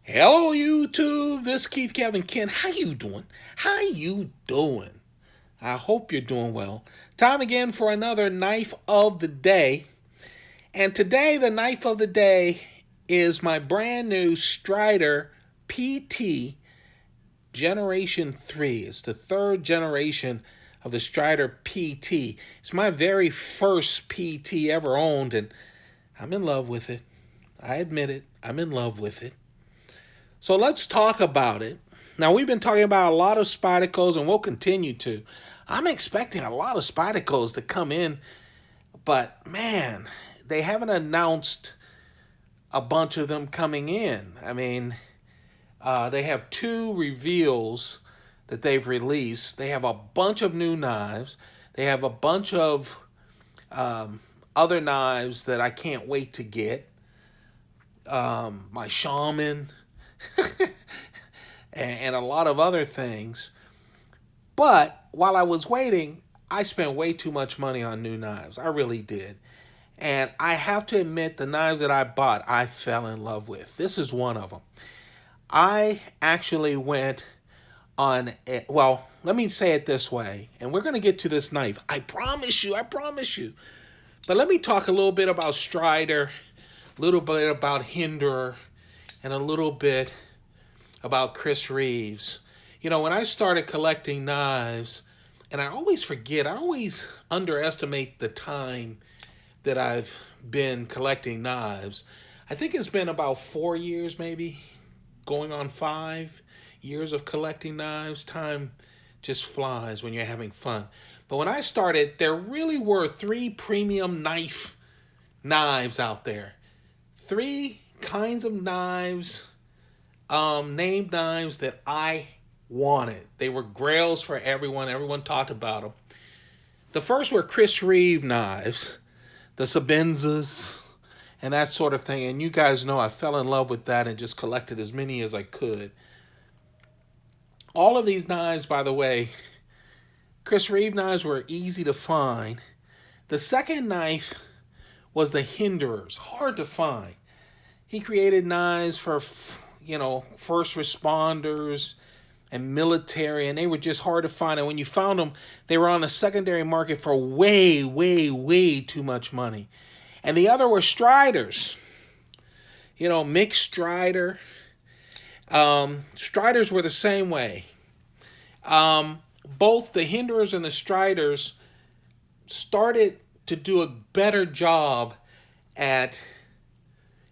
Hello YouTube, this is Keith Kevin Ken. How you doing? How you doing? I hope you're doing well. Time again for another knife of the day. And today the knife of the day is my brand new Strider PT Generation 3. It's the third generation of the Strider PT. It's my very first PT ever owned, and I'm in love with it. I admit it, I'm in love with it. So let's talk about it. Now, we've been talking about a lot of Spydercos, and we'll continue to. I'm expecting a lot of Spydercos to come in, but man, they haven't announced a bunch of them coming in. I mean, they have two reveals that they've released. They have a bunch of new knives. They have a bunch of other knives that I can't wait to get. My Shaman. And a lot of other things. But while I was waiting, I spent way too much money on new knives. I really did. And I have to admit, the knives that I bought, I fell in love with. This is one of them. I actually went on, well, let me say it this way, and we're going to get to this knife. I promise you, I promise you. But let me talk a little bit about Strider, a little bit about Hinderer, and a little bit about Chris Reeves. You know, when I started collecting knives, and I always forget, I always underestimate the time that I've been collecting knives. I think it's been about 4 years, maybe, going on 5 years of collecting knives. Time just flies when you're having fun. But when I started, there really were 3 premium knives out there. 3 kinds of knives, named knives that I wanted. They were grails for everyone. Everyone talked about them. The first were Chris Reeve knives, the Sabenzas, and that sort of thing. And you guys know I fell in love with that and just collected as many as I could. All of these knives, by the way, Chris Reeve knives were easy to find. The second knife was the Hinderers, hard to find. He created knives for, first responders and military, and they were just hard to find. And when you found them, they were on the secondary market for way, way, way too much money. And the other were Striders, mixed Strider. Striders were the same way. Both the Hinderers and the Striders started to do a better job at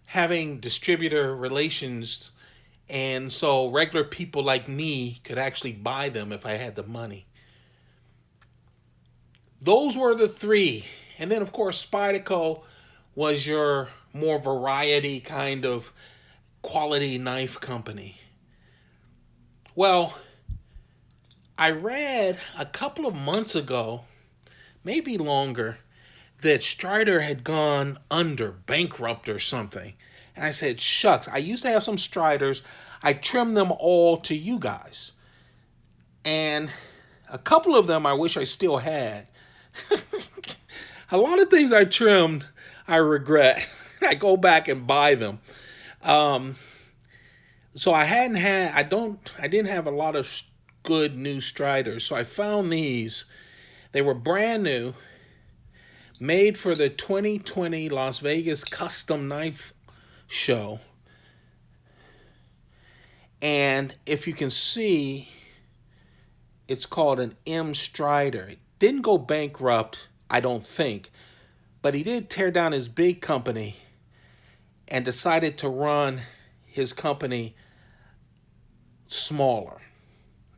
having distributor relations, and so regular people like me could actually buy them if I had the money. Those were the 3. And then, of course, Spyderco was your more variety kind of quality knife company. Well, I read a couple of months ago, maybe longer, that Strider had gone under, bankrupt or something. And I said, shucks, I used to have some Striders. I trimmed them all to you guys. And a couple of them I wish I still had. A lot of things I trimmed, I regret. I go back and buy them. So I didn't have a lot of good new Striders. So I found these. They were brand new, made for the 2020 Las Vegas Custom Knife Show. And if you can see, it's called an M Strider. It didn't go bankrupt, I don't think, but he did tear down his big company and decided to run his company smaller,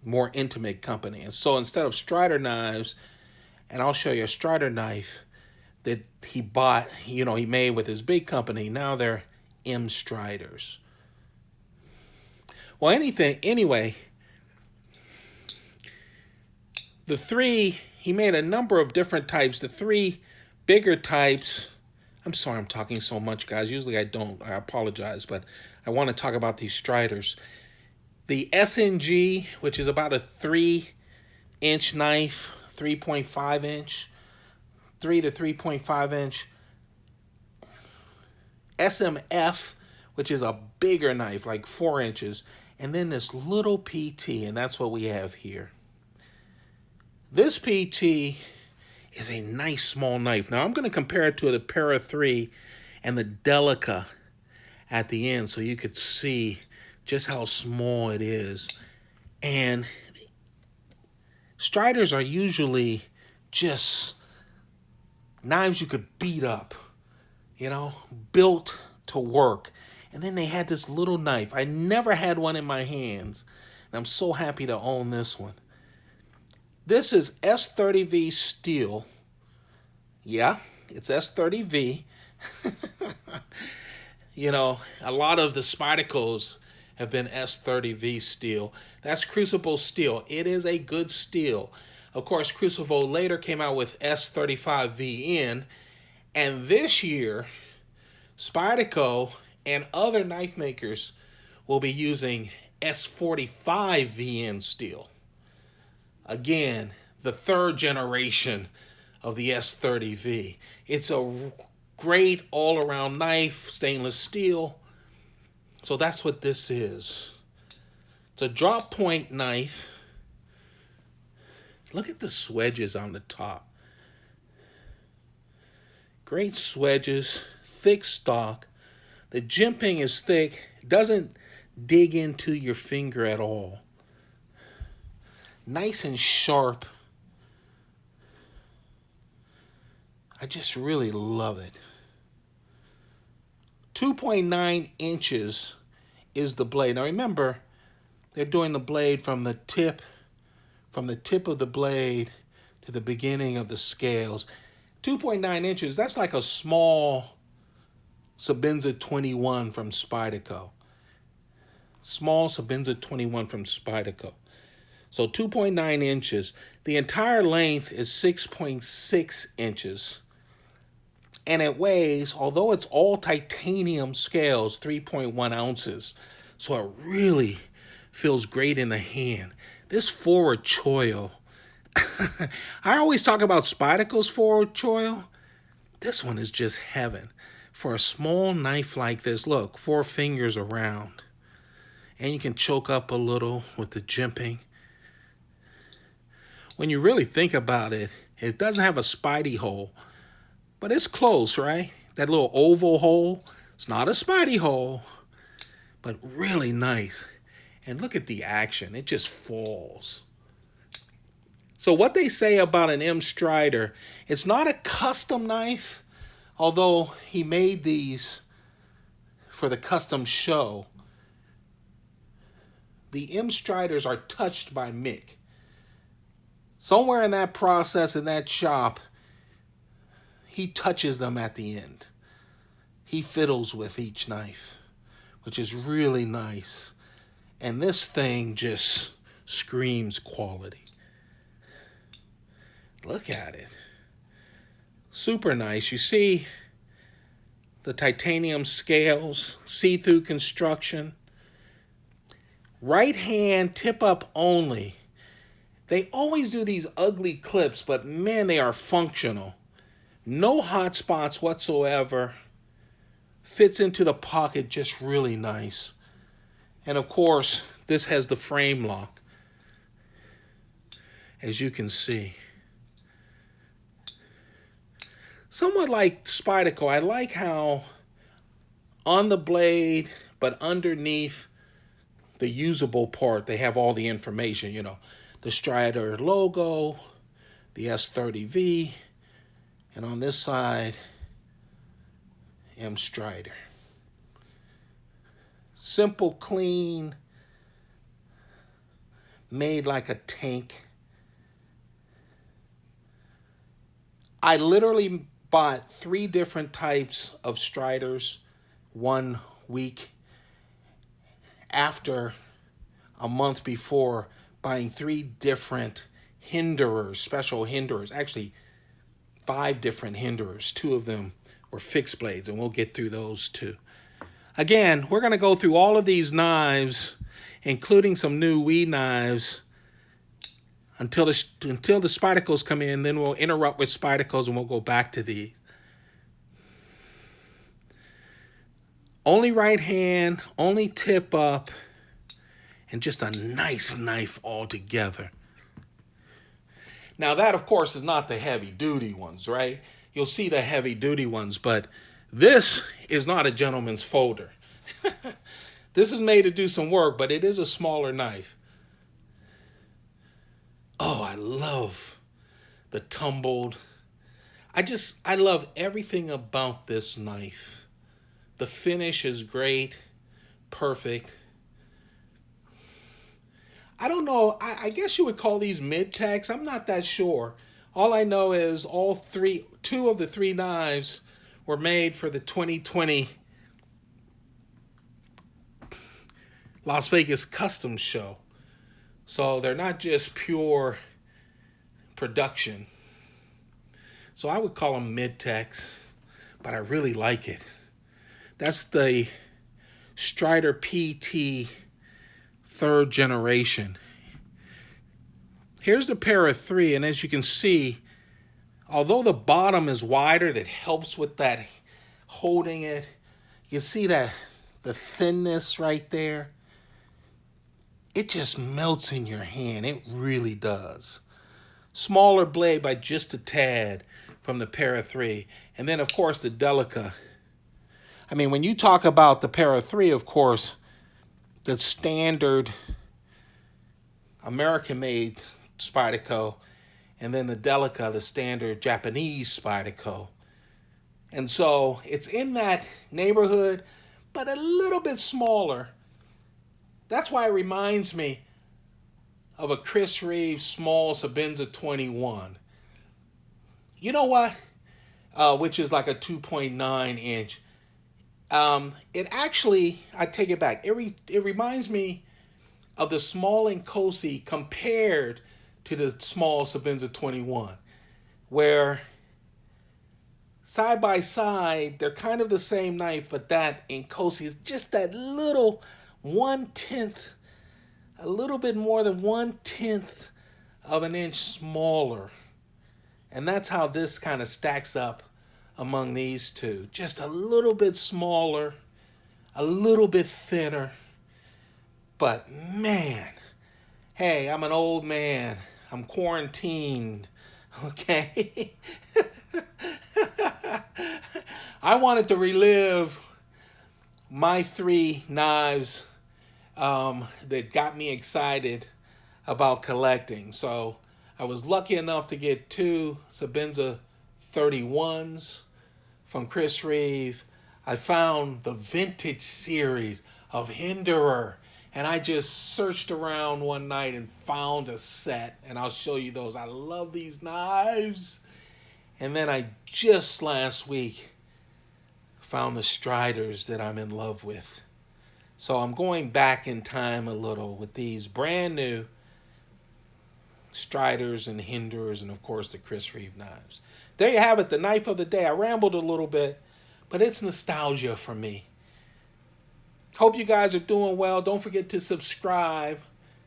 more intimate company. And so instead of Strider knives, and I'll show you a Strider knife that he bought, he made with his big company, now they're M Striders. Well, anyway, the 3, he made a number of different types. The 3 bigger types, I'm sorry I'm talking so much, guys. Usually I don't. I apologize, but I want to talk about these Striders. The SNG, which is about a 3-inch knife, 3.5 inch, 3 to 3.5 inch. SMF, which is a bigger knife, like 4 inches, and then this little PT, and that's what we have here. This PT is a nice small knife. Now I'm going to compare it to the Para 3 and the Delica at the end so you could see just how small it is. And Striders are usually just knives you could beat up, built to work. And then they had this little knife. I never had one in my hands, and I'm so happy to own this one. This is S30V steel. Yeah, it's S30V. A lot of the Spydercos have been S30V steel. That's Crucible steel. It is a good steel. Of course, Crucible later came out with S35VN, and this year, Spyderco and other knife makers will be using S45VN steel. Again, the third generation of the S30V. It's a great all-around knife, stainless steel. So that's what this is. It's a drop point knife. Look at the swedges on the top. Great swedges, thick stock. The jimping is thick. It doesn't dig into your finger at all. Nice and sharp. I just really love it. 2.9 inches is the blade. Now remember, they're doing the blade from the tip of the blade to the beginning of the scales. 2.9 inches, that's like a small Sabenza 21 from Spyderco. Small Sabenza 21 from Spyderco. So 2.9 inches. The entire length is 6.6 inches. And it weighs, although it's all titanium scales, 3.1 ounces. So it really feels great in the hand. This forward choil, I always talk about Spyderco's forward choil. This one is just heaven. For a small knife like this, look, 4 fingers around. And you can choke up a little with the jimping. When you really think about it, it doesn't have a Spidey hole. But it's close, right? That little oval hole. It's not a Spidey hole, but really nice. And look at the action. It just falls. So what they say about an M Strider, it's not a custom knife, although he made these for the custom show. The M Striders are touched by Mick. Somewhere in that process, in that shop, he touches them at the end. He fiddles with each knife, which is really nice. And this thing just screams quality. Look at it. Super nice. You see the titanium scales, see-through construction. Right hand tip up only. They always do these ugly clips, but man, they are functional. No hot spots whatsoever. Fits into the pocket just really nice. And of course, this has the frame lock, as you can see. Somewhat like Spyderco, I like how on the blade, but underneath the usable part, they have all the information, the Strider logo, the S30V, and on this side, M Strider. Simple, clean, made like a tank. I literally bought 3 different types of Striders 1 week after a month before buying 3 different hinderers, special hinderers. Actually, 5 different hinderers. 2 of them were fixed blades, and we'll get through those too. Again, we're going to go through all of these knives, including some new Wii knives, until the Spydercos come in. Then we'll interrupt with Spydercos, and we'll go back to these. Only right hand, only tip up, and just a nice knife altogether. Now that, of course, is not the heavy duty ones, right? You'll see the heavy duty ones, but this is not a gentleman's folder. This is made to do some work, but it is a smaller knife. Oh, I love the tumbled. I love everything about this knife. The finish is great, perfect. I don't know. I guess you would call these mid-techs. I'm not that sure. All I know is two of the three knives were made for the 2020 Las Vegas Customs Show. So they're not just pure production. So I would call them mid-techs, but I really like it. That's the Strider PT third generation. Here's the para 3, and as you can see, although the bottom is wider, that helps with that holding it. You see that the thinness right there? It just melts in your hand. It really does. Smaller blade by just a tad from the para 3. And then, of course, the Delica. I mean, when you talk about the para 3, of course, the standard American-made Spyderco, and then the Delica, the standard Japanese Spyderco. And so it's in that neighborhood, but a little bit smaller. That's why it reminds me of a Chris Reeve small Sabenza 21. You know what? Which is like a 2.9 inch. It actually, I take it back. It reminds me of the small Nkosi compared to the small Sabenza 21, where side by side they're kind of the same knife, but that Nkosi is just that little 1/10, a little bit more than 1/10 of an inch smaller. And that's how this kind of stacks up among these two. Just a little bit smaller, a little bit thinner. But man, hey, I'm an old man. I'm quarantined, okay? I wanted to relive my three knives that got me excited about collecting. So I was lucky enough to get two Sabenza 31s from Chris Reeve. I found the vintage series of Hinderer, and I just searched around one night and found a set, and I'll show you those. I love these knives. And then I just last week found the Striders that I'm in love with. So I'm going back in time a little with these brand new Striders and Hinderers, and of course the Chris Reeve knives. There you have it, the knife of the day. I rambled a little bit, but it's nostalgia for me. Hope you guys are doing well. Don't forget to subscribe.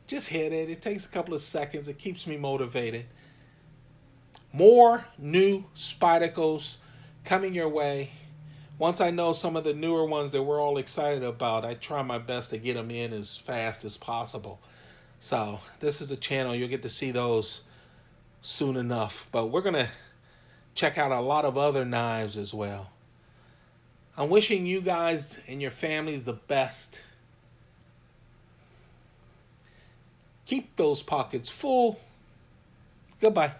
Just hit it. It takes a couple of seconds. It keeps me motivated. More new Spydercos coming your way. Once I know some of the newer ones that we're all excited about, I try my best to get them in as fast as possible. So this is a channel. You'll get to see those soon enough. But we're going to check out a lot of other knives as well. I'm wishing you guys and your families the best. Keep those pockets full. Goodbye.